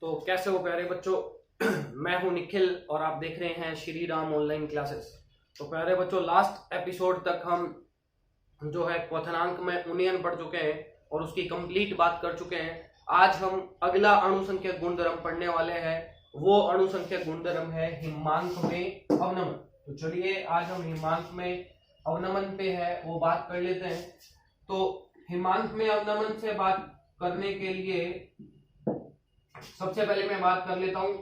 तो कैसे हो प्यारे बच्चों। मैं हूं निखिल और आप देख रहे हैं श्री राम ऑनलाइन क्लासेस। तो प्यारे बच्चों, लास्ट एपिसोड तक हम जो है क्वथनांक में उन्नयन पढ़ चुके हैं और उसकी कंप्लीट बात कर चुके हैं। आज हम अगला अणुसंख्यक गुणधर्म पढ़ने वाले हैं। वो अणुसंख्यक गुणधर्म है हिमांक में अवनमन। तो चलिए आज हम हिमांक में अवनमन पे है वो बात कर लेते हैं। तो हिमांक में अवनमन से बात करने के लिए सबसे पहले मैं बात कर लेता हूं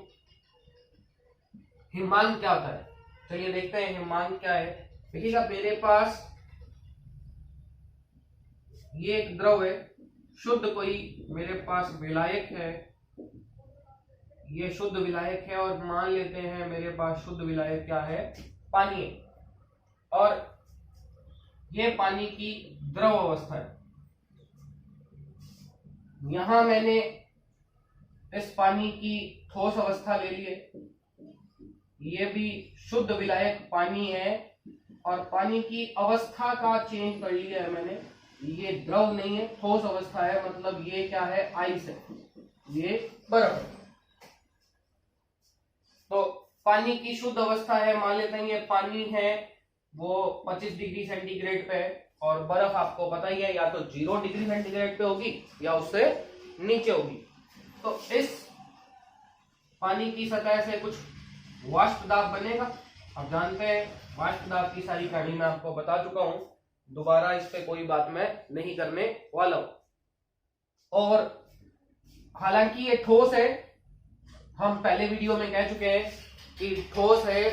हिमांक क्या होता है। चलिए देखते हैं हिमांक क्या है। देखिएगा, मेरे पास ये एक द्रव है, शुद्ध कोई मेरे पास विलायक है, ये शुद्ध विलायक है और मान लेते हैं मेरे पास शुद्ध विलायक क्या है, पानी है। और ये पानी की द्रव अवस्था है। यहां मैंने इस पानी की ठोस अवस्था ले ली है। ये भी शुद्ध विलायक पानी है और पानी की अवस्था का चेंज कर लिया है मैंने। ये द्रव नहीं है, ठोस अवस्था है, मतलब ये क्या है, आइस है, ये बर्फ है। तो पानी की शुद्ध अवस्था है, मान लेते हैं ये पानी है वो 25 डिग्री सेंटीग्रेड पे है और बर्फ आपको पता ही है या तो 0 डिग्री सेंटीग्रेड पे होगी या उससे नीचे होगी। तो इस पानी की सतह से कुछ वाष्प दाब बनेगा। आप जानते हैं वाष्प दाब की सारी कहानी मैं आपको बता चुका हूं, दोबारा इस पे कोई बात मैं नहीं करने वाला हूं। और हालांकि ये ठोस है, हम पहले वीडियो में कह चुके हैं कि ठोस है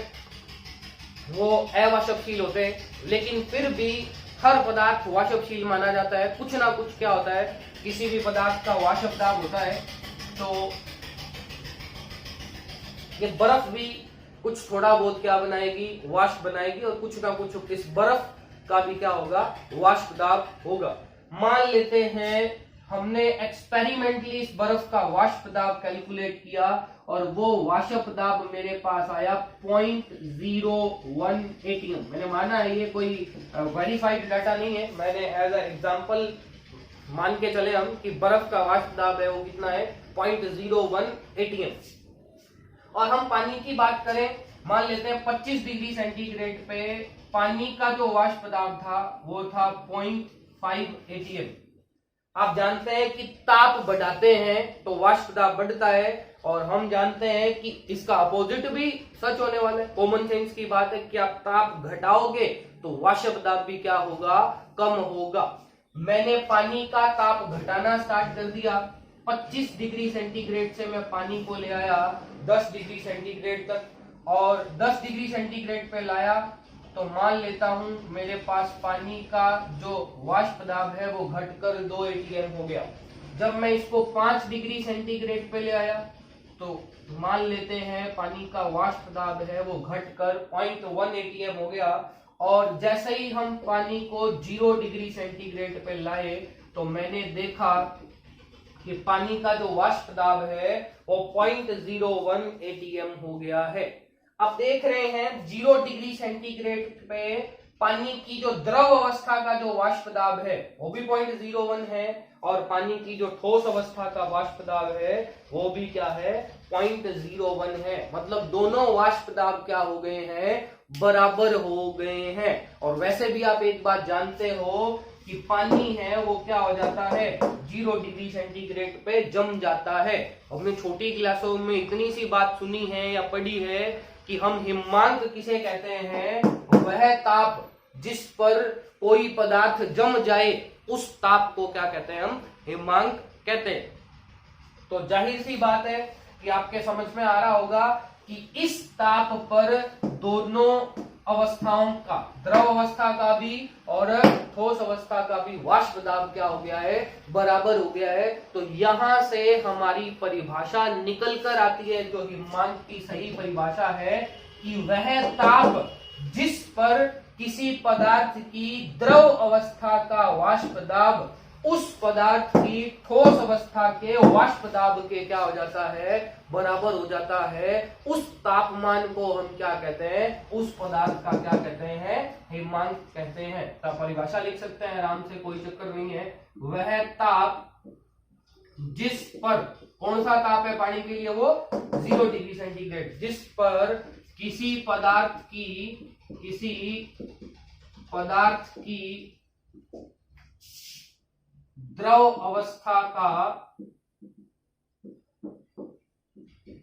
वो अवाष्पशील होते हैं, लेकिन फिर भी हर पदार्थ वाष्पशील माना जाता है। कुछ ना कुछ क्या होता है, किसी भी पदार्थ का वाष्प दाब होता है। तो ये बर्फ भी कुछ थोड़ा बहुत क्या बनाएगी, वाष्प बनाएगी, और कुछ ना कुछ इस बर्फ का भी क्या होगा, वाष्प दाब होगा। मान लेते हैं हमने एक्सपेरिमेंटली इस बर्फ का वाष्प दाब कैलकुलेट किया और वो वाष्प दाब मेरे पास आया 0.01 atm। मैंने माना है, ये कोई वेरीफाइड डाटा नहीं है, मैंने एज अ एग्जांपल मान के चले हम कि बर्फ का वाष्प दाब है वो कितना है, 0.01 atm। और हम पानी की बात करें, मान लेते हैं 25 डिग्री सेंटीग्रेड पे पानी का जो वाष्प दाब था वो था 0.5 atm। आप जानते हैं कि ताप बढ़ाते हैं तो वाष्प दाब बढ़ता है, और हम जानते हैं कि इसका अपोजिट भी सच होने वाला है। कॉमन सेंस की बात है कि आप ताप घटाओगे तो वाष्प दाब भी क्या होगा, कम होगा। मैंने पानी का ताप घटाना स्टार्ट कर दिया। 25 डिग्री सेंटीग्रेड से मैं पानी को ले आया 10 डिग्री सेंटीग्रेड तक, और 10 डिग्री सेंटीग्रेड पे लाया तो मान लेता हूं मेरे पास पानी का जो वाष्प दाब है वो घटकर 2 atm हो गया। जब मैं इसको 5 डिग्री सेंटीग्रेड पे ले आया तो मान लेते हैं पानी का वाष्प दाब है वो घटकर 0.1 atm हो गया। और जैसे ही हम पानी को 0 डिग्री सेंटीग्रेड पे लाए तो मैंने देखा कि पानी का जो वाष्प दाब है वो 0.01 atm हो गया है। अब देख रहे हैं 0 डिग्री सेंटीग्रेड पे पानी की जो द्रव अवस्था का जो वाष्प दाब है वो भी 0.01 है, और पानी की जो ठोस अवस्था का वाष्प दाब है वो भी क्या है, 0.01 है। मतलब दोनों वाष्प दाब क्या हो गए हैं, बराबर हो गए हैं। और वैसे भी आप एक बात जानते हो कि पानी है वो क्या हो जाता है, 0 डिग्री सेंटीग्रेड पे जम जाता है। हमने छोटी क्लासों में इतनी सी बात सुनी है या पढ़ी है कि हम हिमांक किसे कहते हैं, वह ताप जिस पर कोई पदार्थ जम जाए उस ताप को क्या कहते हैं, हम हिमांक कहते हैं। तो जाहिर सी बात है कि आपके समझ में आ रहा होगा कि इस ताप पर दोनों अवस्थाओं का, द्रव अवस्था का भी और ठोस अवस्था का भी वाष्प दाब क्या हो गया है, बराबर हो गया है। तो यहां से हमारी परिभाषा निकल कर आती है, जो हिमांक की सही परिभाषा है कि वह ताप जिस पर किसी पदार्थ की द्रव अवस्था का वाष्प दाब उस पदार्थ की ठोस अवस्था के वाष्प दाब के क्या हो जाता है, बराबर हो जाता है। उस तापमान को हम क्या कहते हैं, उस पदार्थ का क्या कहते हैं, हिमांक कहते हैं। तो परिभाषा लिख सकते हैं आराम से, कोई चक्कर नहीं है। वह ताप जिस पर कौन सा ताप है पानी के लिए, वो 0 डिग्री सेंटीग्रेड, जिस पर किसी पदार्थ की द्रव अवस्था का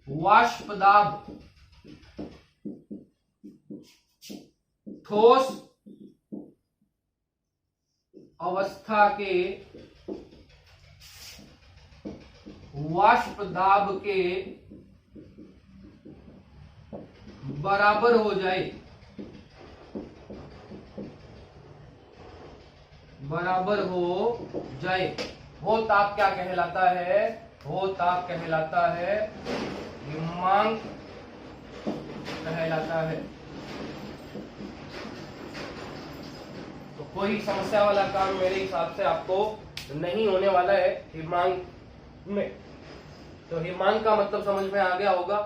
वाष्प दाब ठोस अवस्था के वाष्प दाब के बराबर हो जाए, वो ताप क्या कहलाता है, वो ताप कहलाता है हिमांक कहलाता है। तो कोई समस्या वाला काम मेरे हिसाब से आपको नहीं होने वाला है हिमांक में। तो हिमांक का मतलब समझ में आ गया होगा,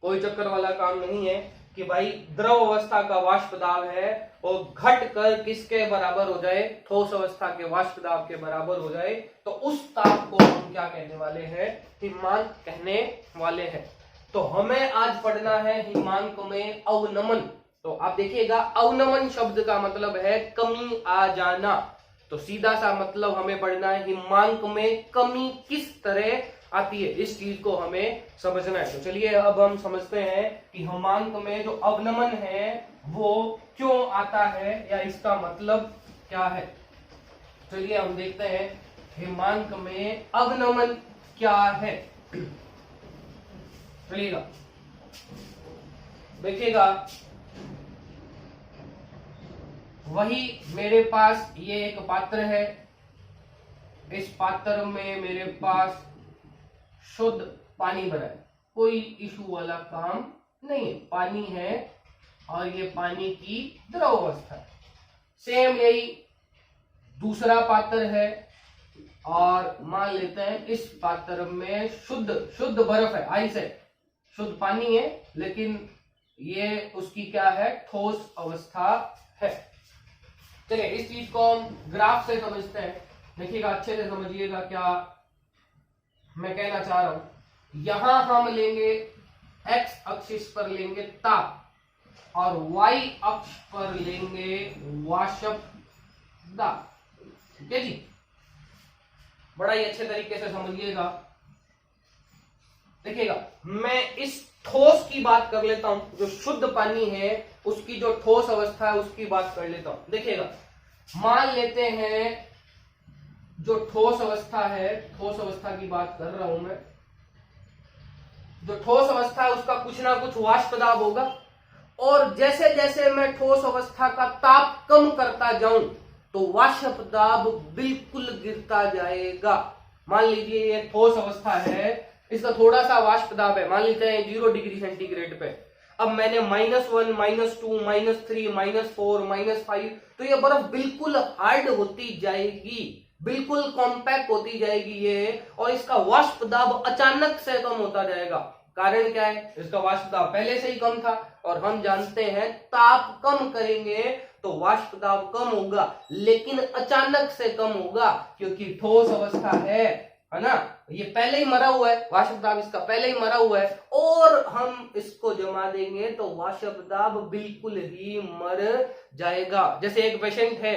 कोई चक्कर वाला काम नहीं है कि भाई द्रव अवस्था का वाष्प दाब है वो घट कर किसके बराबर हो जाए, ठोस अवस्था के वाष्प दाब के बराबर हो जाए, तो उस ताप को हम क्या कहने वाले हैं, हिमांक कहने वाले हैं। तो हमें आज पढ़ना है हिमांक में अवनमन। तो आप देखिएगा, अवनमन शब्द का मतलब है कमी आ जाना। तो सीधा सा मतलब हमें पढ़ना है हिमांक में कमी किस तरह आती है, इस चीज को हमें समझना है। तो चलिए अब हम समझते हैं कि हिमांक में जो अवनमन है वो क्यों आता है या इसका मतलब क्या है। चलिए हम देखते हैं हिमांक में अवनमन क्या है। चलिएगा देखिएगा, वही मेरे पास ये एक पात्र है, इस पात्र में मेरे पास शुद्ध पानी भरा है, कोई इशू वाला काम नहीं है, पानी है और ये पानी की द्रव अवस्था है। सेम यही दूसरा पात्र है और मान लेते हैं इस पात्र में शुद्ध बर्फ है, आइस है, शुद्ध पानी है, लेकिन ये उसकी क्या है, ठोस अवस्था है। चलिए इस चीज को हम ग्राफ से समझते हैं। देखिएगा अच्छे से समझिएगा क्या मैं कहना चाह रहा हूं। यहां हम लेंगे एक्स अक्ष पर लेंगे ताप और वाई अक्ष पर लेंगे वाष्प दाब। ठीक है जी, बड़ा ही अच्छे तरीके से समझिएगा। देखिएगा मैं इस ठोस की बात कर लेता हूं, जो शुद्ध पानी है उसकी जो ठोस अवस्था है उसकी बात कर लेता हूं। देखिएगा मान लेते हैं जो ठोस अवस्था है, ठोस अवस्था की बात कर रहा हूं मैं, जो ठोस अवस्था है उसका कुछ ना कुछ वाष्प दाब होगा और जैसे जैसे मैं ठोस अवस्था का ताप कम करता जाऊं तो वाष्प दाब बिल्कुल गिरता जाएगा। मान लीजिए ये ठोस अवस्था है, इसका थोड़ा सा वाष्प दाब है, मान लेते हैं 0 डिग्री सेंटीग्रेड पे। अब मैंने -1, -2, -3, -4, -5, तो ये बर्फ बिल्कुल हार्ड होती जाएगी, बिल्कुल कॉम्पैक्ट होती जाएगी ये, और इसका वाष्प दाब अचानक से कम होता जाएगा। कारण क्या है, इसका वाष्प दाब पहले से ही कम था और हम जानते हैं ताप कम करेंगे तो वाष्प दाब कम होगा, लेकिन अचानक से कम होगा क्योंकि ठोस अवस्था है ना, ये पहले ही मरा हुआ है, वाष्प दाब इसका पहले ही मरा हुआ है, और हम इसको जमा देंगे तो वाष्प दाब बिल्कुल ही मर जाएगा। जैसे एक पेशेंट है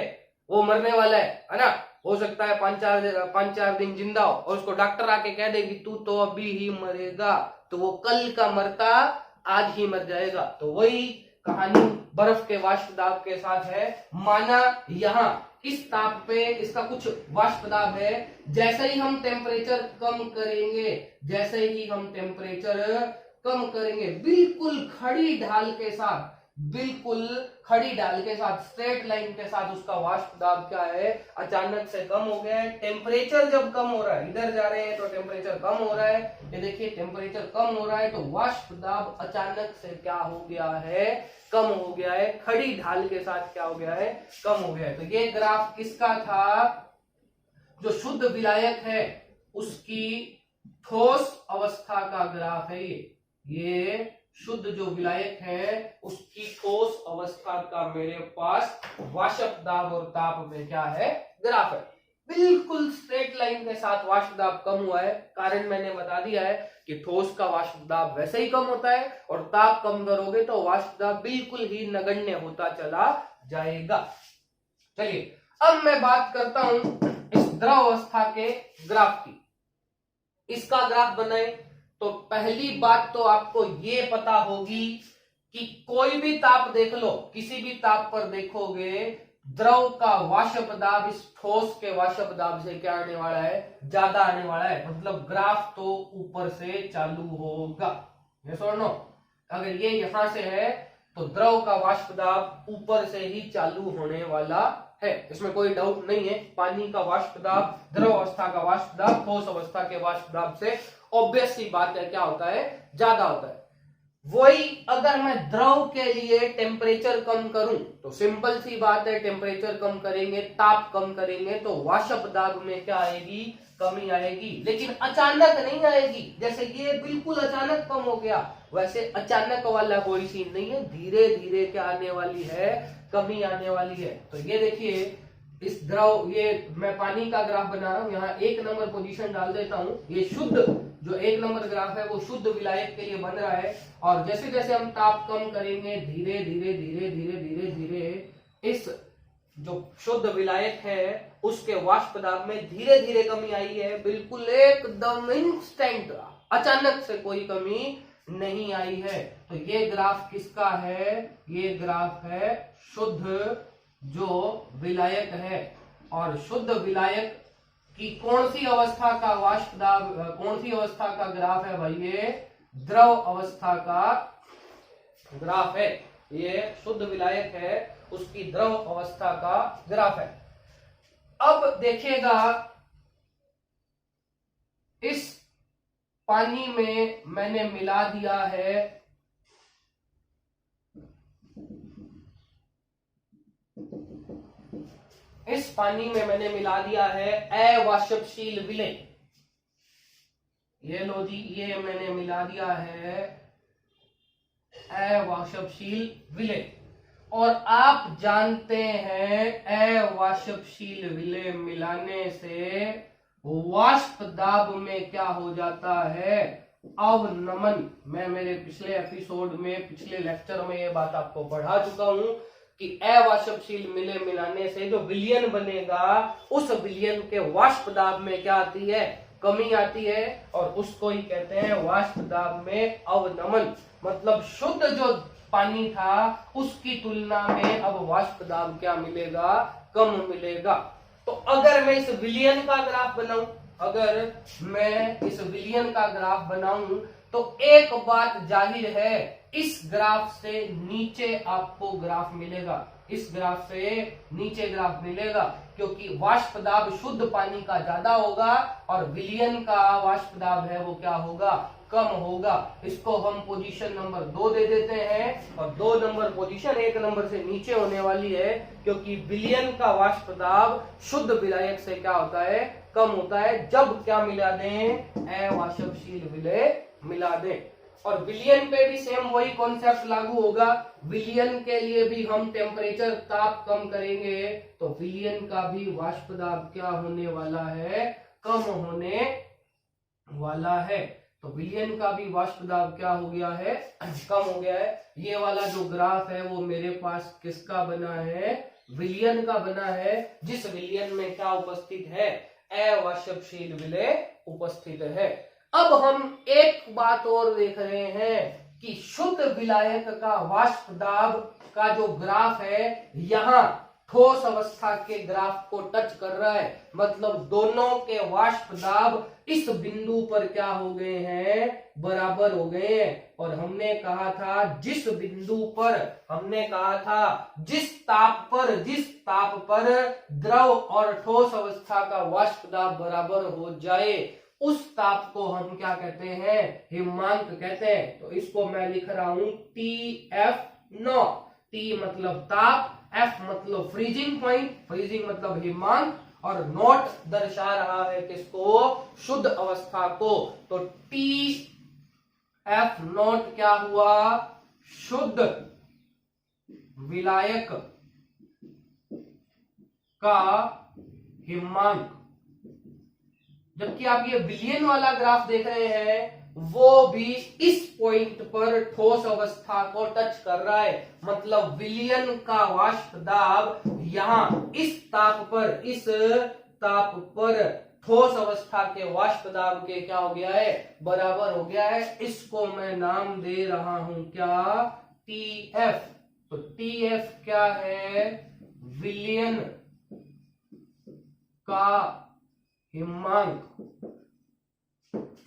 वो मरने वाला है ना, हो सकता है 5-4 दिन जिंदा हो और उसको डॉक्टर आके कह दे कि तू तो अभी ही मरेगा, तो वो कल का मरता आज ही मर जाएगा। तो वही कहानी बर्फ के वाष्प दाब के साथ है। माना यहाँ इस ताप पे इसका कुछ वाष्प दाब है, जैसे ही हम टेम्परेचर कम करेंगे, जैसे ही हम टेम्परेचर कम करेंगे, बिल्कुल खड़ी ढाल के साथ, बिल्कुल खड़ी ढाल के साथ, स्ट्रेट लाइन के साथ उसका वाष्प दाब क्या है, अचानक से कम हो गया है। टेम्परेचर जब कम हो रहा है, इधर जा रहे हैं तो टेम्परेचर कम हो रहा है, ये देखिए टेम्परेचर कम हो रहा है तो वाष्प दाब अचानक से क्या हो गया है, कम हो गया है, खड़ी ढाल के साथ क्या हो गया है, कम हो गया है। तो ये ग्राफ किसका था, जो शुद्ध विलायक है उसकी ठोस अवस्था का ग्राफ है। ये शुद्ध जो विलायक है उसकी ठोस अवस्था का मेरे पास वाष्प दाब और ताप में क्या है, ग्राफ है। बिल्कुल स्ट्रेट लाइन के साथ वाष्प दाब कम हुआ है। कारण मैंने बता दिया है कि ठोस का वाष्प दाब वैसे ही कम होता है और ताप कम करोगे तो वाष्प दाब बिल्कुल ही नगण्य होता चला जाएगा। चलिए अब मैं बात करता हूं इस द्रव अवस्था के ग्राफ की। इसका ग्राफ बनाए तो पहली बात तो आपको ये पता होगी कि कोई भी ताप देख लो, किसी भी ताप पर देखोगे द्रव का वाष्प दाब इस ठोस के वाष्प दाब से क्या आने वाला है, ज्यादा आने वाला है। मतलब ग्राफ तो ऊपर से चालू होगा। ये सुनो, अगर ये यहां से है तो द्रव का वाष्प दाब ऊपर से ही चालू होने वाला है, इसमें कोई डाउट नहीं है। पानी का वाष्प दाब द्रव अवस्था का वाष्प दाब ठोस अवस्था के वाष्प दाब से ऑब्वियस सी बात है क्या होता है, ज्यादा होता है। वही अगर मैं द्रव के लिए टेम्परेचर कम करूं तो सिंपल सी बात है, टेम्परेचर कम करेंगे, ताप कम करेंगे तो वाष्प दाब में क्या आएगी, कमी आएगी। लेकिन अचानक नहीं आएगी, जैसे ये बिल्कुल अचानक कम हो गया वैसे अचानक वाला कोई सीन नहीं है, धीरे धीरे क्या आने वाली है, कमी आने वाली है। तो ये देखिए इस द्रव, ये मैं पानी का ग्राफ बना रहा हूं, यहाँ 1 नंबर पोजीशन डाल देता हूं। ये शुद्ध जो 1 नंबर ग्राफ है वो शुद्ध विलायक के लिए बन रहा है और जैसे जैसे हम ताप कम करेंगे धीरे धीरे धीरे धीरे धीरे धीरे इस जो शुद्ध विलायक है उसके वाष्प दाब में धीरे धीरे कमी आई है। बिल्कुल एकदम इंस्टेंट, अचानक से कोई कमी नहीं आई है। तो ये ग्राफ किसका है, ये ग्राफ है शुद्ध जो विलायक है। और शुद्ध विलायक की कौन सी अवस्था का वाष्प दाब, कौन सी अवस्था का ग्राफ है भाई, ये द्रव अवस्था का ग्राफ है। ये शुद्ध विलायक है उसकी द्रव अवस्था का ग्राफ है। अब देखिएगा इस पानी में मैंने मिला दिया है इस पानी में मैंने मिला दिया है अवाष्पशील विलेय। ये लो जी, ये मैंने मिला दिया है अवाष्पशील विलेय। और आप जानते हैं अवाष्पशील विलेय मिलाने से वाष्प दाब में क्या हो जाता है, अवनमन। मैं मेरे पिछले एपिसोड में, पिछले लेक्चर में ये बात आपको पढ़ा चुका हूं कि अवाष्पशील विलेय मिलाने से जो विलयन बनेगा उस विलयन के वाष्प दाब में क्या आती है, कमी आती है और उसको ही कहते हैं वाष्प दाब में अवनमन। मतलब शुद्ध जो पानी था उसकी तुलना में अब वाष्प दाब क्या मिलेगा, कम मिलेगा। तो अगर मैं इस विलयन का ग्राफ बनाऊं, अगर मैं इस विलयन का ग्राफ बनाऊं तो एक बात जाहिर है, इस ग्राफ से नीचे आपको ग्राफ मिलेगा, इस ग्राफ से नीचे ग्राफ मिलेगा क्योंकि वाष्प दाब शुद्ध पानी का ज्यादा होगा और विलयन का वाष्प दाब है वो क्या होगा, कम होगा। इसको हम पोजीशन नंबर 2 दे देते हैं और 2 नंबर पोजीशन 1 नंबर से नीचे होने वाली है क्योंकि विलयन का वाष्प दाब शुद्ध विलायक से क्या होता है, कम होता है जब क्या मिला दें, अवाष्पशील विलेय मिला दें। और विलयन पे भी सेम वही कॉन्सेप्ट लागू होगा। विलयन के लिए भी हम टेम्परेचर, ताप कम करेंगे तो विलयन का भी वाष्प दाब क्या होने वाला है, कम होने वाला है। तो विलयन का भी वाष्प दाब क्या हो गया है, कम हो गया है। ये वाला जो ग्राफ है वो मेरे पास किसका बना है, विलयन का बना है, जिस विलयन में क्या उपस्थित है, अवाष्पशील विलेय उपस्थित है। अब हम एक बात और देख रहे हैं कि शुद्ध विलायक का वाष्प दाब का जो ग्राफ है यहां ठोस अवस्था के ग्राफ को टच कर रहा है। मतलब दोनों के वाष्प दाब इस बिंदु पर क्या हो गए हैं, बराबर हो गए हैं। और हमने कहा था जिस बिंदु पर, हमने कहा था जिस ताप पर द्रव और ठोस अवस्था का वाष्प दाब बराबर हो जाए उस ताप को हम क्या कहते हैं, हिमांक कहते हैं। तो इसको मैं लिख रहा हूं TF0। T मतलब ताप, F मतलब फ्रीजिंग पॉइंट, फ्रीजिंग मतलब हिमांक और नॉट दर्शा रहा है किसको, शुद्ध अवस्था को। तो TF0 क्या हुआ, शुद्ध विलायक का हिमांक। जबकि आप ये विलियन वाला ग्राफ देख रहे हैं वो भी इस पॉइंट पर ठोस अवस्था को टच कर रहा है। मतलब विलियन का वाष्प दाब यहां इस ताप पर ठोस अवस्था के वाष्प दाब के क्या हो गया है, बराबर हो गया है। इसको मैं नाम दे रहा हूं क्या, TF। तो TF क्या है, विलियन का हिमांक।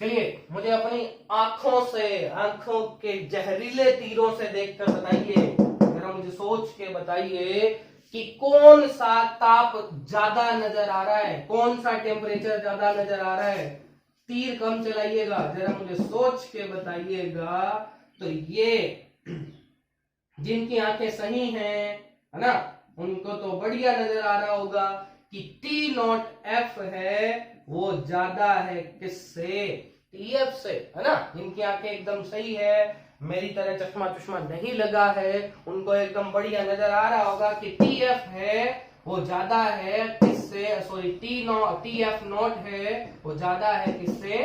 चलिए मुझे अपनी आंखों के जहरीले तीरों से देखकर बताइए, जरा मुझे सोच के बताइए कि कौन सा ताप ज्यादा नजर आ रहा है, कौन सा टेम्परेचर ज्यादा नजर आ रहा है। तीर कम चलाइएगा, जरा मुझे सोच के बताइएगा। तो ये जिनकी आंखें सही हैं, है ना, उनको तो बढ़िया नजर आ रहा होगा कि T0F है वो ज्यादा है किससे, TF से, है ना। जिनकी आंखें एकदम सही है, मेरी तरह चश्मा चश्मा नहीं लगा है, उनको एकदम बढ़िया नजर आ रहा होगा कि TF है वो ज्यादा है किससे, सॉरी TF नॉट है वो ज्यादा है किससे,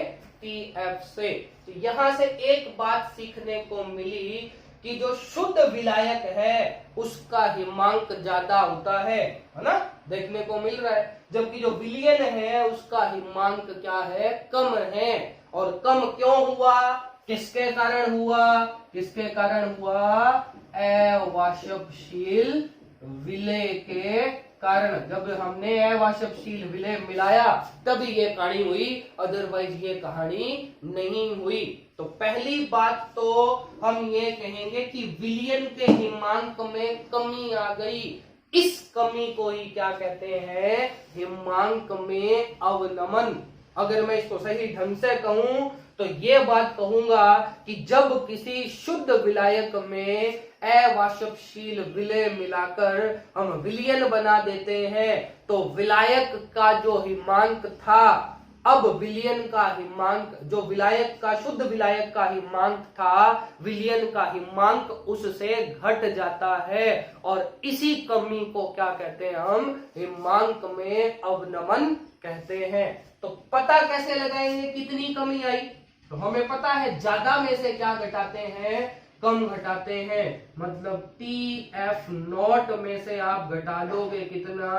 TF से। तो यहां से एक बात सीखने को मिली कि जो शुद्ध विलायक है उसका हिमांक ज्यादा होता है ना, देखने को मिल रहा है। जबकि जो विलियन है उसका हिमांक क्या है, कम है। और कम क्यों हुआ, किसके कारण हुआ, किसके कारण हुआ, अवाष्पशील विलय के कारण। जब हमने अवाष्पशील विलय मिलाया तभी ये कहानी हुई, अदरवाइज ये कहानी नहीं हुई। तो पहली बात तो हम ये कहेंगे कि विलियन के हिमांक में कमी आ गई। इस कमी को ही क्या कहते हैं, हिमांक में अवनमन। अगर मैं इसको सही ढंग से कहूं तो ये बात कहूंगा कि जब किसी शुद्ध विलायक में अवाष्पशील विलय मिलाकर हम विलियन बना देते हैं तो विलायक का जो हिमांक था, अब विलियन का हिमांक, जो विलायक का शुद्ध विलायक का हिमांक था, विलियन का हिमांक उससे घट जाता है। और इसी कमी को क्या कहते हैं हम, हिमांक में अवनमन कहते हैं। तो पता कैसे लगाएंगे कितनी कमी आई, तो हमें पता है ज्यादा में से क्या घटाते हैं, कम घटाते हैं। मतलब TF नॉट में से आप घटा दोगे कितना,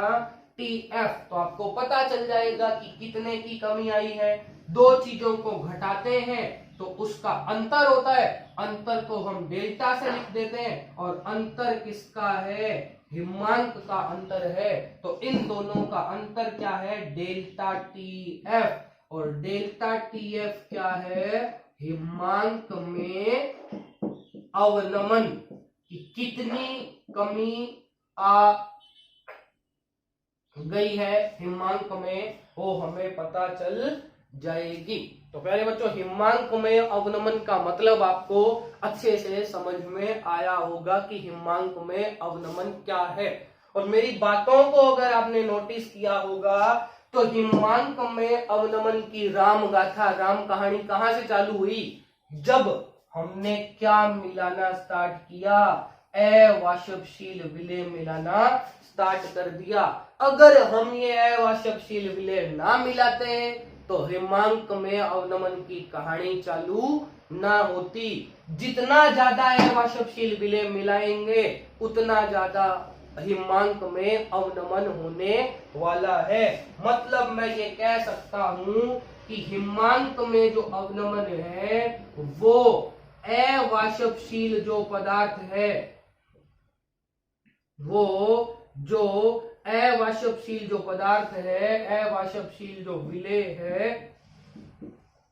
TF, तो आपको पता चल जाएगा कि कितने की कमी आई है। दो चीजों को घटाते हैं तो उसका अंतर होता है, अंतर को हम डेल्टा से लिख देते हैं। और अंतर किसका है, हिमांक का अंतर है। तो इन दोनों का अंतर क्या है, डेल्टा TF। और डेल्टा TF क्या है, हिमांक में अवनमन, कि कितनी कमी आ गई है हिमांक में, वो हमें पता चल जाएगी। तो प्यारे बच्चों, हिमांक में अवनमन का मतलब आपको अच्छे से समझ में आया होगा कि हिमांक में अवनमन क्या है। और मेरी बातों को अगर आपने नोटिस किया होगा तो हिमांक में अवनमन की राम गाथा, राम कहानी कहां से चालू हुई, जब हमने क्या मिलाना स्टार्ट किया, अवाष्पशील विलय मिलाना स्टार्ट कर दिया। अगर हम ये अवाष्पशील विलय ना मिलाते तो हिमांक में अवनमन की कहानी चालू ना होती। जितना ज्यादा अवाष्पशील विलय मिलाएंगे उतना ज्यादा हिमांक में अवनमन होने वाला है। मतलब मैं ये कह सकता हूं कि हिमांक में जो अवनमन है वो अवाष्पशील जो पदार्थ है, वो जो अवाष्पशील जो पदार्थ है, अवाष्पशील जो विलय है,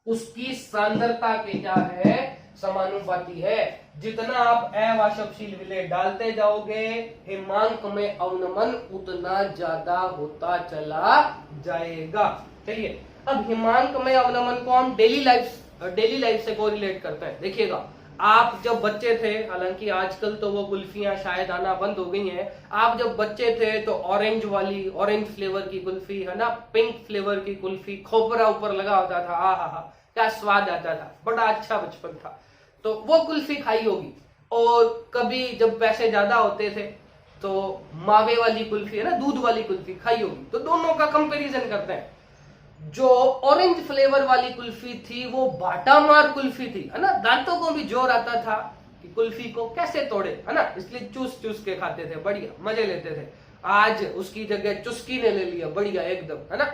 उसकी सांद्रता के क्या है, समानुपाती है। जितना आप अवाष्पशील विलय डालते जाओगे हिमांक में अवनमन उतना ज्यादा होता चला जाएगा। चलिए, अब हिमांक में अवनमन को हम डेली लाइफ से कोरिलेट करते हैं। देखिएगा, आप जब बच्चे थे, हालांकि आजकल तो वो कुल्फियां शायद आना बंद हो गई हैं, आप जब बच्चे थे तो ऑरेंज फ्लेवर की कुल्फी, है ना, पिंक फ्लेवर की कुल्फी, खोपरा ऊपर लगा होता था, आहा क्या स्वाद आता था, बड़ा अच्छा बचपन था। तो वो कुल्फी खाई होगी। और कभी जब पैसे ज्यादा होते थे तो मावे वाली कुल्फी, है ना, दूध वाली कुल्फी खाई होगी। तो दोनों का कंपैरिजन करते हैं। जो ऑरेंज फ्लेवर वाली कुल्फी थी वो बाटा मार कुल्फी थी, है ना। दांतों को भी जोर आता था कि कुल्फी को कैसे तोड़े, है ना, इसलिए चूस चूस के खाते थे, बढ़िया मजे लेते थे। आज उसकी जगह चुस्की ने ले लिया, बढ़िया एकदम, है ना।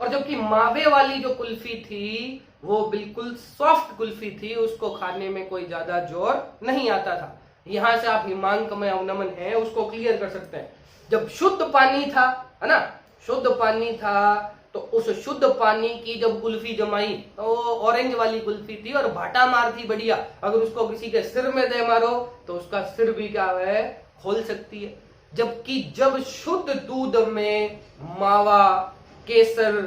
और जबकि मावे वाली जो कुल्फी थी वो बिल्कुल सॉफ्ट कुल्फी थी, उसको खाने में कोई ज्यादा जोर नहीं आता था। यहां से आप हिमांक में अवनमन है उसको क्लियर कर सकते हैं। जब शुद्ध पानी था, है ना, शुद्ध पानी था, तो उस शुद्ध पानी की जब कुल्फी जमाई तो ऑरेंज वाली कुल्फी थी और भाटा मार थी, बढ़िया। अगर उसको किसी के सिर में दे मारो तो उसका सिर भी क्या है, खोल सकती है। जबकि जब शुद्ध दूध में मावा, केसर,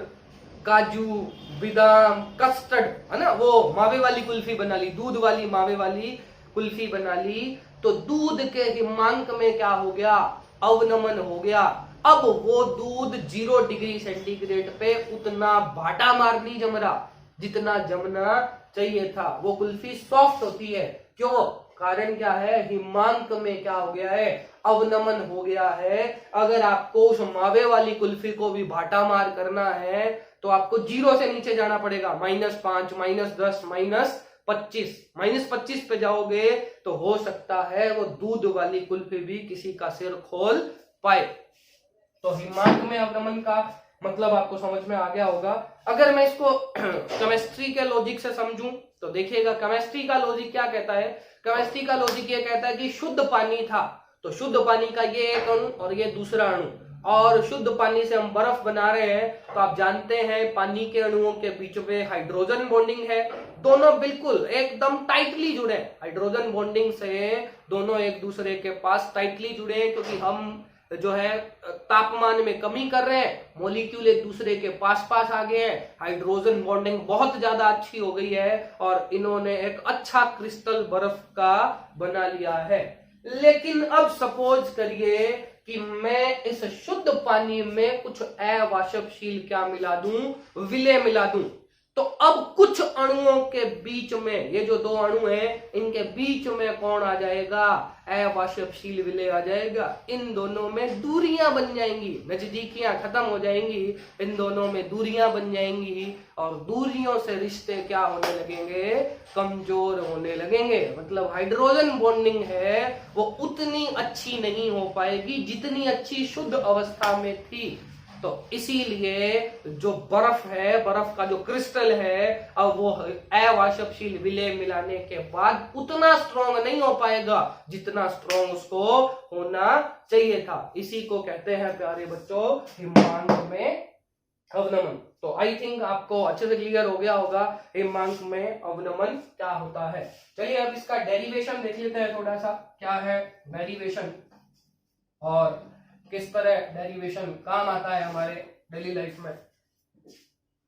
काजू, बादाम, कस्टर्ड, है ना, वो मावे वाली कुल्फी बना ली, दूध वाली मावे वाली कुल्फी बना ली, तो दूध के हिमांक में क्या हो गया, अवनमन हो गया। अब वो दूध 0 डिग्री सेंटीग्रेड पे उतना भाटा मार नहीं जम रहा जितना जमना चाहिए था। वो कुल्फी सॉफ्ट होती है, क्यों, कारण क्या है, हिमांक में क्या हो गया है, अवनमन हो गया है। अगर आपको उस मावे वाली कुल्फी को भी भाटा मार करना है तो आपको 0 से नीचे जाना पड़ेगा, -5, -10, -25, -25 पे जाओगे तो हो सकता है वो दूध वाली कुल्फी भी किसी का सिर खोल पाए। तो हिमांक में अवनमन का मतलब आपको समझ में आ गया होगा। अगर मैं इसको केमिस्ट्री के लॉजिक से समझूं तो देखिएगा, केमिस्ट्री का लॉजिक क्या कहता है, केमिस्ट्री का लॉजिक ये कहता है कि शुद्ध पानी था, तो शुद्ध पानी का ये एक अणु और ये दूसरा अणु, और शुद्ध पानी से हम बर्फ बना रहे हैं, तो आप जानते हैं पानी के अणुओं के बीच में हाइड्रोजन बॉन्डिंग है, दोनों बिल्कुल एकदम टाइटली जुड़े। हाइड्रोजन बॉन्डिंग से दोनों एक दूसरे के पास टाइटली जुड़े हैं, क्योंकि हम जो है तापमान में कमी कर रहे हैं, मॉलिक्यूल एक दूसरे के पास पास आ गए हैं, हाइड्रोजन बॉन्डिंग बहुत ज्यादा अच्छी हो गई है और इन्होंने एक अच्छा क्रिस्टल बर्फ का बना लिया है। लेकिन अब सपोज करिए कि मैं इस शुद्ध पानी में कुछ अवाष्पशील क्या मिला दूं, विलय मिला दूं, तो अब कुछ अणुओं के बीच में, ये जो 2 अणु हैं इनके बीच में कौन आ जाएगा, अवाष्पशील विलय आ जाएगा। इन दोनों में दूरियां बन जाएंगी, नजदीकियां खत्म हो जाएंगी, इन दोनों में दूरियां बन जाएंगी और दूरियों से रिश्ते क्या होने लगेंगे, कमजोर होने लगेंगे। मतलब हाइड्रोजन बॉन्डिंग है वो उतनी अच्छी नहीं हो पाएगी जितनी अच्छी शुद्ध अवस्था में थी। तो इसीलिए जो बर्फ है, बर्फ का जो क्रिस्टल है, अब वो अवाष्पशील विलय मिलाने के बाद उतना स्ट्रॉन्ग नहीं हो पाएगा जितना स्ट्रॉन्ग उसको होना चाहिए था। इसी को कहते हैं प्यारे बच्चों हिमांक में अवनमन। तो आई थिंक आपको अच्छे से क्लियर हो गया होगा हिमांक में अवनमन क्या होता है। चलिए अब इसका डेरिवेशन देख लेते हैं थोड़ा सा, क्या है डेरिवेशन और किस तरह डेरिवेशन काम आता है हमारे डेली लाइफ में।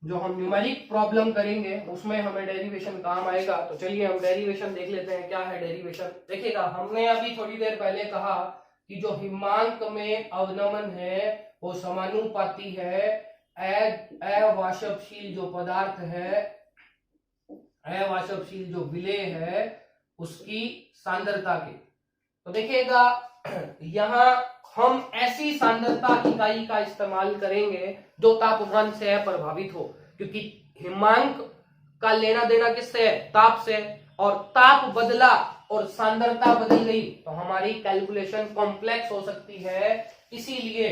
जो हम न्यूमेरिक प्रॉब्लम करेंगे उसमें हमें डेरिवेशन काम आएगा। तो चलिए हम डेरिवेशन देख लेते हैं, क्या है डेरिवेशन। देखिएगा, हमने अभी थोड़ी देर पहले कहा कि जो हिमांक में अवनमन है वो समानुपाती है अवाष्पशील जो पदार्थ है, अवाष्पशील जो विलेय है उसकी सांद्रता के। तो देखिएगा यहां हम ऐसी सांद्रता इकाई का इस्तेमाल करेंगे जो तापमान से प्रभावित हो, क्योंकि हिमांक का लेना देना किससे है, ताप से, और ताप बदला और सांद्रता बदल गई तो हमारी कैलकुलेशन कॉम्प्लेक्स हो सकती है। इसीलिए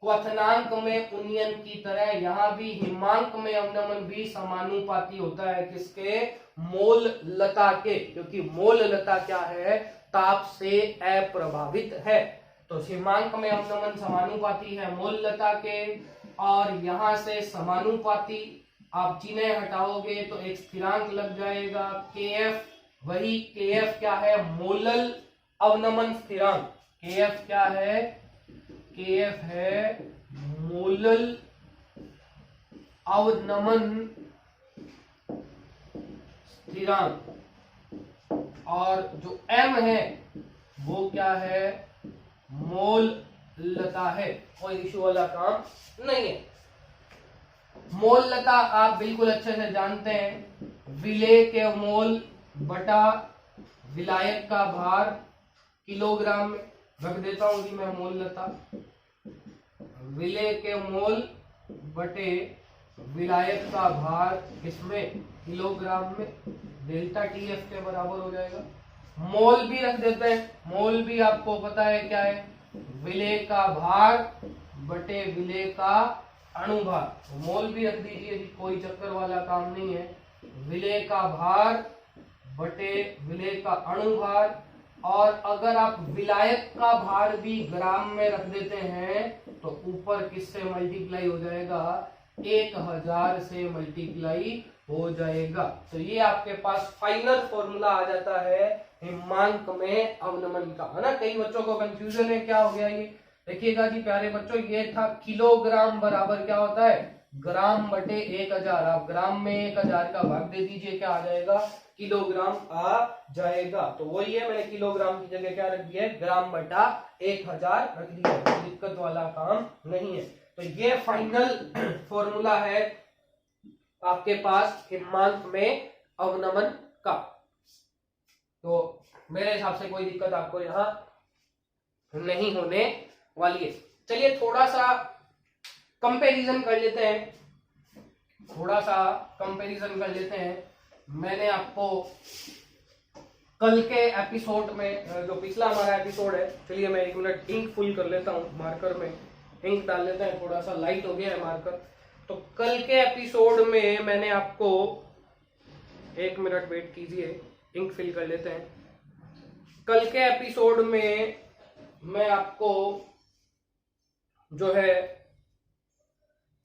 क्वथनांक में उन्नयन की तरह यहां भी हिमांक में अवनमन भी समानुपाती होता है किसके, मोललता के, क्योंकि मोललता क्या है, ताप से अप्रभावित है। तो हिमांक में अवनमन समानुपाती है मोललता के, और यहां से समानुपाती आप चिन्ह हटाओगे तो एक स्थिरांक लग जाएगा KF, वही KF क्या है, मोलल अवनमन स्थिरांक। KF क्या है, KF है मोलल अवनमन स्थिरांक, और जो M है वो क्या है, मोललता है। कोई इशू वाला काम नहीं है। मोललता आप बिल्कुल अच्छे से जानते हैं, विलेय के मोल बटा विलायक का भार किलोग्राम में, रख देता हूं जी मैं मोललता, विलेय के मोल बटे विलायक का भार किसमें, किलोग्राम में, डेल्टा TF के बराबर हो जाएगा। मोल भी रख देते हैं, मोल भी आपको पता है क्या है, विलेय का भार बटे विलेय का अणुभार। तो मोल भी रख दीजिए, कोई चक्कर वाला काम नहीं है। विलेय का भार बटे विलेय का अणुभार, और अगर आप विलायक का भार भी ग्राम में रख देते हैं तो ऊपर किससे मल्टीप्लाई हो जाएगा, 1000 से मल्टीप्लाई हो जाएगा। तो ये आपके पास फाइनल फॉर्मूला आ जाता है हिमांक में अवनमन का, है ना। कई बच्चों को कंफ्यूजन है क्या हो गया ये, देखिएगा जी प्यारे बच्चों, ये था किलोग्राम बराबर क्या होता है, ग्राम बटे 1000। आप ग्राम में 1000 का भाग दे दीजिए, क्या आ जाएगा, किलोग्राम आ जाएगा। तो वही है, मैंने किलोग्राम की जगह क्या रख दिया है, ग्राम बटा 1000 रख दिया है, कोई दिक्कत वाला काम नहीं है। तो ये फाइनल फॉर्मूला है आपके पास हिमांक में अवनमन का। तो मेरे हिसाब से कोई दिक्कत आपको यहां नहीं होने वाली है। चलिए थोड़ा सा कंपैरिजन कर लेते हैं, थोड़ा सा कंपैरिजन कर लेते हैं। मैंने आपको कल के एपिसोड में, जो पिछला हमारा एपिसोड है, चलिए मैं 1 मिनट इंक फुल कर लेता हूं, मार्कर में इंक डाल लेते हैं, थोड़ा सा लाइट हो गया है मार्कर। तो कल के एपिसोड में मैंने आपको, 1 मिनट वेट कीजिए, इंक फिल कर लेते हैं। कल के एपिसोड में मैं आपको जो है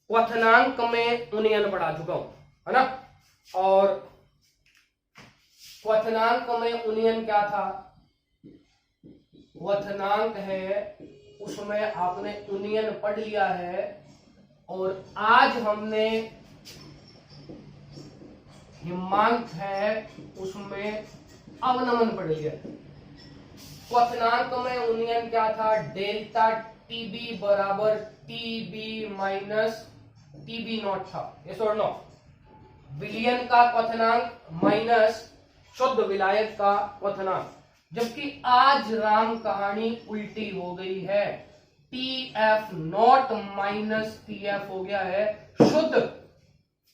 क्वथनांक में उन्नयन पढ़ा चुका हूं, है ना। और क्वथनांक में उन्नयन क्या था, क्वथनांक है उसमें आपने उन्नयन पढ़ लिया है, और आज हमने हिमांक है उसमें अवनमन पढ़ लिया है। क्वथनांक में उन्नयन क्या था, डेल्टा TB बराबर TB माइनस TB नॉट था, यस और नो। विलयन का क्वथनांक माइनस शुद्ध विलायक का क्वथनांक। जबकि आज राम कहानी उल्टी हो गई है, TF नॉट माइनस TF हो गया है शुद्ध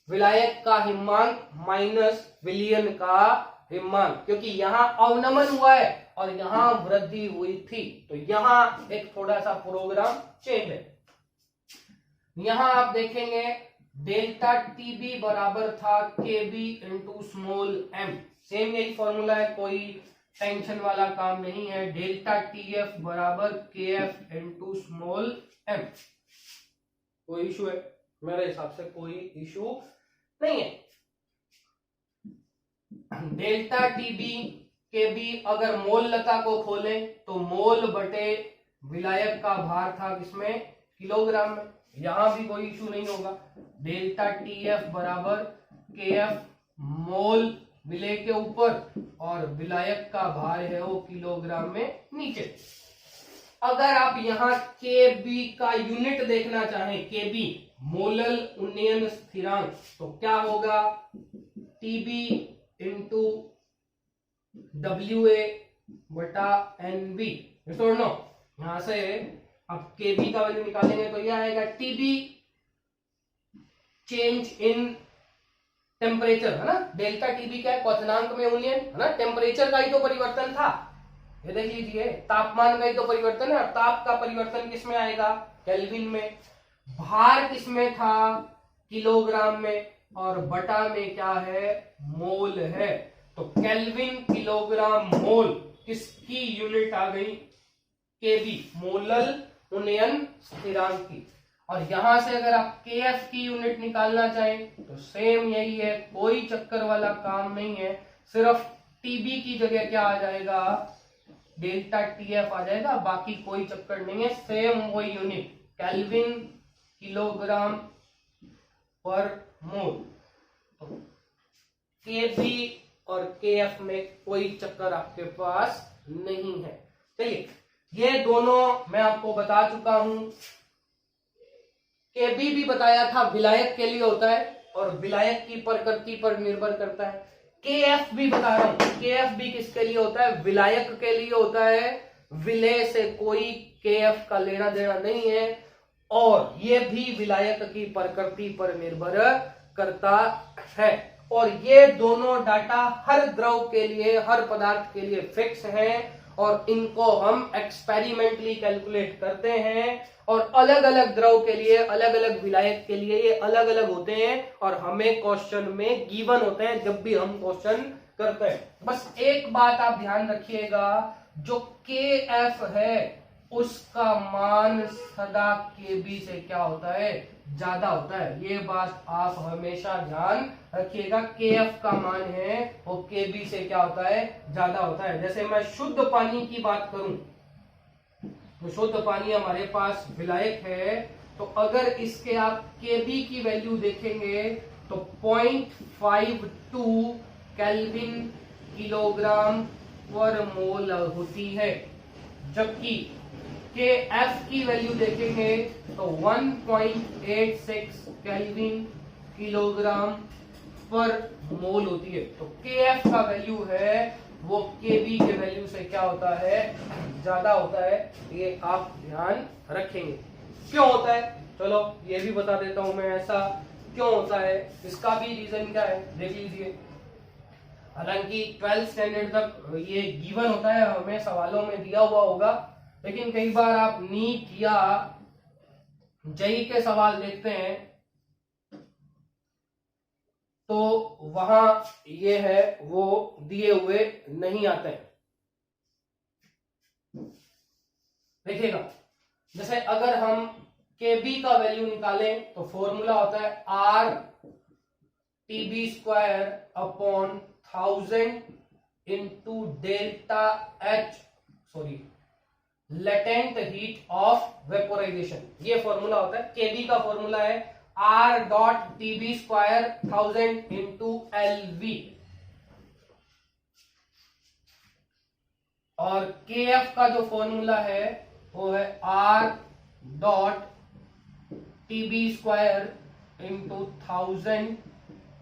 विलायक का हिमांक माइनस विलयन का हिमांक, क्योंकि यहां अवनमन हुआ है और यहां वृद्धि हुई थी। तो यहां एक थोड़ा सा प्रोग्राम चेंज है। यहां आप देखेंगे डेल्टा TB बराबर था KB into small m, same यही फॉर्मूला है, कोई टेंशन वाला काम नहीं है। डेल्टा TF बराबर KF इंटू स्मॉल m। कोई इशू है, मेरे हिसाब से कोई इशू नहीं है। डेल्टा TB KB अगर मोल लता को खोलें तो मोल बटे विलायक का भार था किसमें, किलोग्राम में, यहां भी कोई इशू नहीं होगा। डेल्टा TF बराबर KF, मोल विलेय के ऊपर और विलायक का भार है वो किलोग्राम में नीचे। अगर आप यहां KB का यूनिट देखना चाहें, KB मोलल उन्नयन स्थिरांक, तो क्या होगा, TB इंटू WA बटा NB, यहां से अब KB का वैल्यू निकालेंगे तो यह आएगा TB चेंज इन टेम्परेचर, है ना। डेल्टा TB क्या है, क्वथनांक में उन्नयन, है ना। टेम्परेचर का ही तो परिवर्तन था, ये देख लीजिए, तापमान का ही तो परिवर्तन है, और ताप का परिवर्तन किसमें आएगा, केल्विन में। भार किसमें था, किलोग्राम में, और बटा में क्या है, मोल है। तो केल्विन किलोग्राम मोल किसकी यूनिट आ गई, KB, मोलल उन्नयन स्थिरांक की। और यहां से अगर आप KF की यूनिट निकालना चाहें तो सेम यही है, कोई चक्कर वाला काम नहीं है, सिर्फ TB की जगह क्या आ जाएगा, डेल्टा TF आ जाएगा, बाकी कोई चक्कर नहीं है, सेम वही यूनिट, केल्विन किलोग्राम पर मोल। तो KB और KF में कोई चक्कर आपके पास नहीं है। चलिए, ये दोनों मैं आपको बता चुका हूं। KB भी बताया था विलायक के लिए होता है और विलायक की प्रकृति पर निर्भर करता है। KF भी बता रहा हूं, KF भी किसके लिए होता है, विलायक के लिए होता है। विलेय से कोई KF का लेना देना नहीं है। और ये भी विलायक की प्रकृति पर निर्भर करता है। और ये दोनों डाटा हर द्रव के लिए, हर पदार्थ के लिए फिक्स है और इनको हम एक्सपेरिमेंटली कैलकुलेट करते हैं और अलग अलग द्रव के लिए, अलग अलग विलायक के लिए ये अलग अलग होते हैं और हमें क्वेश्चन में गिवन होते हैं जब भी हम क्वेश्चन करते हैं। बस एक बात आप ध्यान रखिएगा, जो KF है उसका मान सदा KB से क्या होता है, ज्यादा होता है। ये बात आप हमेशा ध्यान रखिएगा, KF का मान है वो KB से क्या होता है, ज्यादा होता है। जैसे मैं शुद्ध पानी की बात करूं तो शुद्ध पानी हमारे पास विलायक है, तो अगर इसके आप KB की वैल्यू देखेंगे तो 0.52 केल्विन किलोग्राम पर मोल होती है, जबकि KF की वैल्यू देखेंगे तो 1.86 केल्विन किलोग्राम पर मोल होती है। तो KF का वैल्यू है वो KB के वैल्यू से क्या होता है, ज्यादा होता है। ये आप ध्यान रखेंगे। क्यों होता है, चलो ये भी बता देता हूं मैं, ऐसा क्यों होता है, इसका भी रीजन क्या है देख लीजिए। हालांकि 12th स्टैंडर्ड तक ये गिवन होता है, हमें सवालों में दिया हुआ होगा, लेकिन कई बार आप नीट या जेईई के सवाल देखते हैं तो वहां ये है वो दिए हुए नहीं आते हैं। देखिएगा, जैसे अगर हम KB का वैल्यू निकालें तो फॉर्मूला होता है R/TB² upon 1000 into delta H latent heat of vaporisation. ये फॉर्मूला होता है। KB का फॉर्मूला है R.TB² 1000 इंटू LV और KF का जो फॉर्मूला है वो है R.TB² इंटू 1000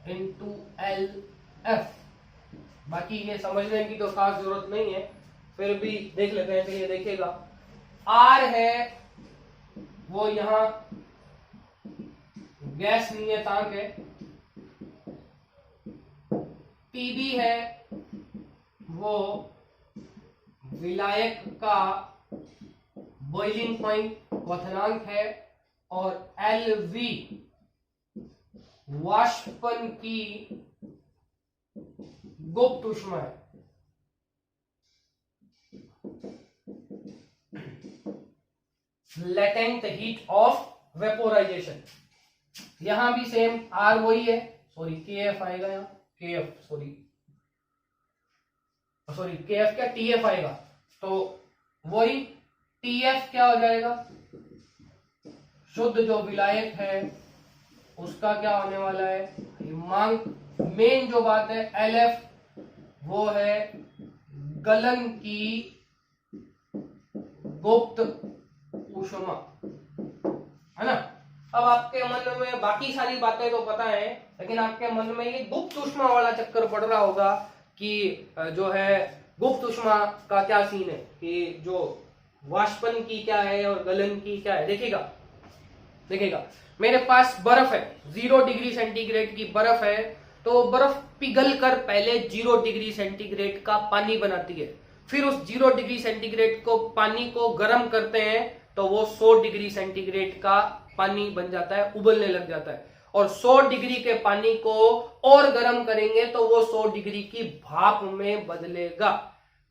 इंटू LF। बाकी ये समझने की तो खास जरूरत नहीं है, फिर भी देख लेते हैं। ये देखिएगा, R है वो यहां गैस नियतांक है, TB है वो विलायक का बॉइलिंग पॉइंट क्वथनांक है और LV वाष्पन की गुप्त ऊष्मा है। Latent heat of vaporisation. यहां भी सेम R वही है, KF आएगा यहाँ, KF क्या TF आएगा, तो वही TF क्या हो जाएगा, शुद्ध जो विलायक है उसका क्या होने वाला है, मेन जो बात है LF वो है गलन की गुप्त ऊष्मा, है ना। अब आपके मन में बाकी सारी बातें तो पता है, लेकिन आपके मन में ये गुप्त ऊष्मा वाला चक्कर पड़ रहा होगा कि जो है गुप्त ऊष्मा का क्या सीन है, कि जो वाष्पन की क्या है और गलन की क्या है। देखिएगा मेरे पास बर्फ है, 0 डिग्री सेंटीग्रेड की बर्फ है, तो बर्फ पिघल कर पहले 0 डिग्री सेंटीग्रेड का पानी बनाती है, फिर उस 0 डिग्री सेंटीग्रेड को पानी को गर्म करते हैं तो वो 100 डिग्री सेंटीग्रेड का पानी बन जाता है, उबलने लग जाता है। और 100 डिग्री के पानी को और गर्म करेंगे तो वो 100 डिग्री की भाप में बदलेगा।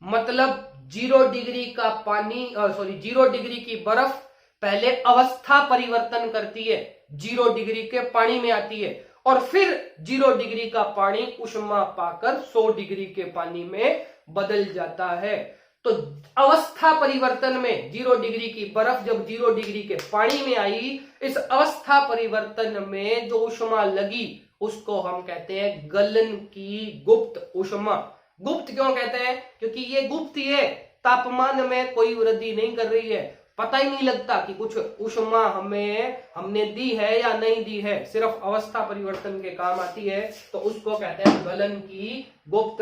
मतलब 0 डिग्री का पानी 0 डिग्री की बर्फ पहले अवस्था परिवर्तन करती है, 0 डिग्री के पानी में आती है और फिर 0 डिग्री का पानी ऊष्मा पाकर 100 डिग्री के पानी में बदल जाता है। तो अवस्था परिवर्तन में 0 डिग्री की बर्फ जब 0 डिग्री के पानी में आई, इस अवस्था परिवर्तन में जो ऊष्मा लगी उसको हम कहते हैं गलन की गुप्त ऊष्मा। गुप्त क्यों कहते हैं, क्योंकि ये गुप्त ही है, तापमान में कोई वृद्धि नहीं कर रही है, पता ही नहीं लगता कि कुछ ऊष्मा हमने दी है या नहीं दी है, सिर्फ अवस्था परिवर्तन के काम आती है, तो उसको कहते हैं गलन की गुप्त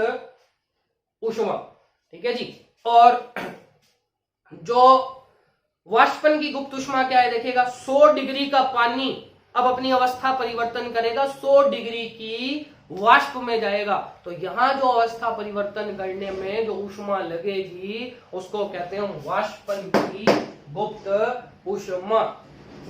ऊष्मा। ठीक है जी। और जो वाष्पन की गुप्त ऊष्मा क्या है देखिएगा, 100 डिग्री का पानी अब अपनी अवस्था परिवर्तन करेगा, 100 डिग्री की वाष्प में जाएगा। तो यहां जो अवस्था परिवर्तन करने में जो ऊष्मा लगेगी उसको कहते हैं वाष्पन की गुप्त ऊष्मा।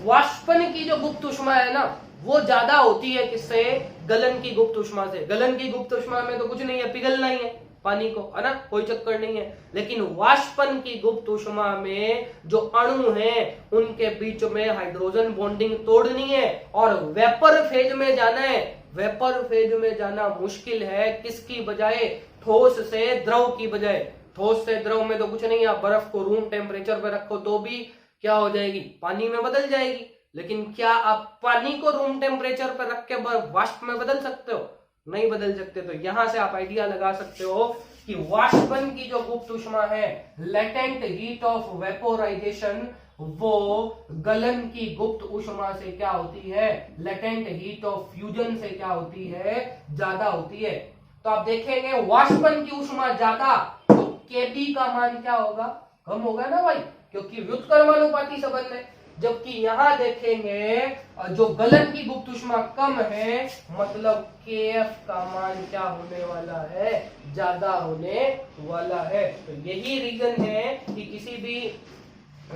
वाष्पन की जो गुप्त ऊष्मा है ना वो ज्यादा होती है किससे, गलन की गुप्त ऊष्मा से। गलन की गुप्त ऊष्मा में तो कुछ नहीं है, पिघलना ही है पानी को, है ना, कोई चक्कर नहीं है। लेकिन वाष्पन की गुप्त ऊष्मा में जो अणु हैं उनके बीच में हाइड्रोजन बॉन्डिंग तोड़नी है और वेपर फेज में जाना है। वेपर फेज में जाना मुश्किल है, किसकी बजाय, ठोस से द्रव की बजाय। ठोस से द्रव में तो कुछ नहीं है, आप बर्फ को रूम टेम्परेचर पे रखो तो भी क्या हो जाएगी, पानी में बदल जाएगी। लेकिन क्या आप पानी को रूम टेम्परेचर पर रख के वाष्प में बदल सकते हो, नहीं बदल सकते। तो यहां से आप आइडिया लगा सकते हो कि वाष्पन की जो गुप्त ऊष्मा है, लेटेंट हीट ऑफ वेपोराइजेशन, वो गलन की गुप्त ऊष्मा से क्या होती है, लेटेंट हीट ऑफ फ्यूजन से क्या होती है, ज्यादा होती है। तो आप देखेंगे वाष्पन की ऊष्मा ज्यादा तो केबी का मान क्या होगा, कम होगा ना भाई, क्योंकि व्युत्क्रमानुपाती संबंध है। जबकि यहां देखेंगे जो गलन की गुप्त ऊष्मा कम है, मतलब KF का मान क्या होने वाला है, ज्यादा होने वाला है। तो यही रीजन है कि किसी भी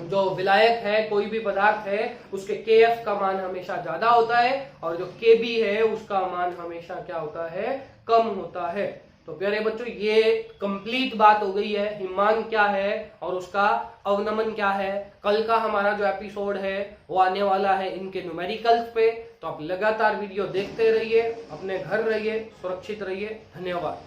जो विलायक है, कोई भी पदार्थ है, उसके KF का मान हमेशा ज्यादा होता है और जो KB है उसका मान हमेशा क्या होता है, कम होता है। तो प्यारे बच्चों ये कंप्लीट बात हो गई है, हिमांक क्या है और उसका अवनमन क्या है। कल का हमारा जो एपिसोड है वो आने वाला है इनके न्यूमेरिकल्स पे। तो आप लगातार वीडियो देखते रहिए, अपने घर रहिए, सुरक्षित रहिए। धन्यवाद।